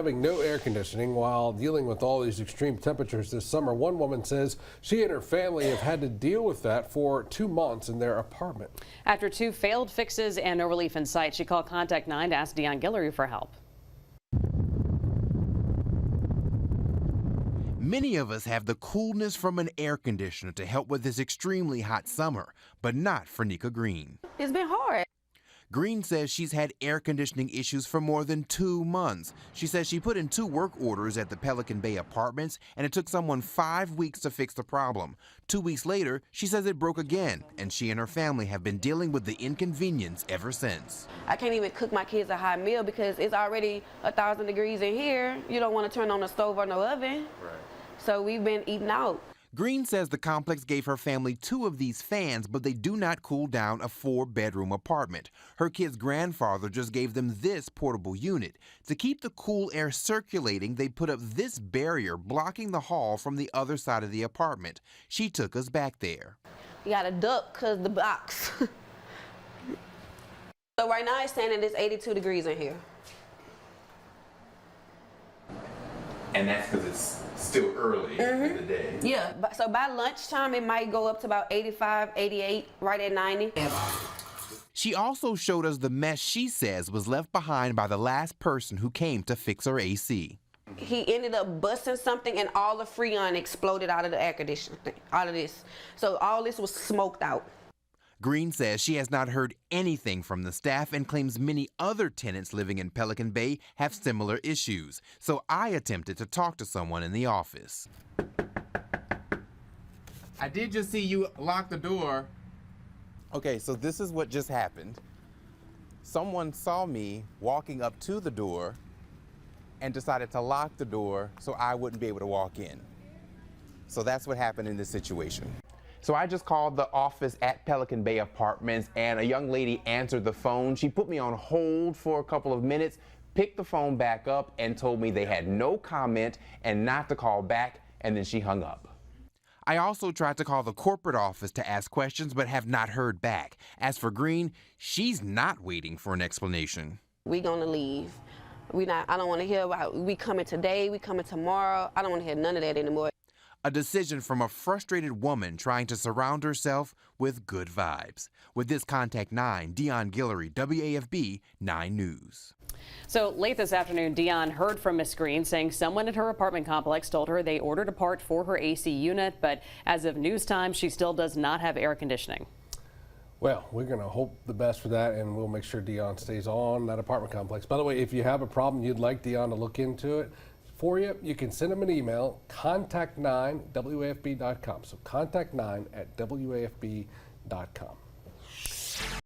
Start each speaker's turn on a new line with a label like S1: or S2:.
S1: Having no air conditioning while dealing with all these extreme temperatures this summer. One woman says she and her family have had to deal with that for 2 months in their apartment.
S2: After 2 failed fixes and no relief in sight, she called Contact 9 to ask Dion Guillory for help.
S3: Many of us have the coolness from an air conditioner to help with this extremely hot summer, but not Frenika Green.
S4: It's been hard.
S3: Green says she's had air conditioning issues for more than 2 months. She says she put in 2 work orders at the Pelican Bay apartments, and it took someone 5 weeks to fix the problem. 2 weeks later, she says it broke again, and she and her family have been dealing with the inconvenience ever since.
S4: I can't even cook my kids a hot meal because it's already 1,000 degrees in here. You don't want to turn on the stove or no oven. Right. So we've been eating out.
S3: Green says the complex gave her family 2 of these fans, but they do not cool down a 4-bedroom apartment. Her kids' grandfather just gave them this portable unit. To keep the cool air circulating, they put up this barrier blocking the hall from the other side of the apartment. She took us back there.
S4: You got to duck because the box. So right now it's saying that it's 82 degrees in here.
S5: And that's because it's still early in the day.
S4: Yeah, so by lunchtime it might go up to about 85, 88, right at 90.
S3: She also showed us the mess she says was left behind by the last person who came to fix her AC.
S4: He ended up busting something and all the Freon exploded out of the air conditioning thing, out of this. So all this was smoked out.
S3: Green says she has not heard anything from the staff and claims many other tenants living in Pelican Bay have similar issues. So I attempted to talk to someone in the office. I did just see you lock the door. Okay, so this is what just happened. Someone saw me walking up to the door and decided to lock the door so I wouldn't be able to walk in. So that's what happened in this situation. So I just called the office at Pelican Bay Apartments and a young lady answered the phone. She put me on hold for a couple of minutes, picked the phone back up and told me they had no comment and not to call back, and then she hung up. I also tried to call the corporate office to ask questions but have not heard back. As for Green, she's not waiting for an explanation.
S4: We're gonna leave. I don't want to hear about we coming today, we coming tomorrow. I don't want to hear none of that anymore.
S3: A decision from a frustrated woman trying to surround herself with good vibes. With this Contact 9, Dion Guillory, WAFB 9 News.
S2: So late this afternoon, Dion heard from Miss Green saying someone at her apartment complex told her they ordered a part for her AC unit, but as of news time, she still does not have air conditioning.
S1: Well, we're going to hope the best for that, and we'll make sure Dion stays on that apartment complex. By the way, if you have a problem you'd like Dion to look into it for you, you can send him an email, contact9wafb.com. So contact9@wafb.com.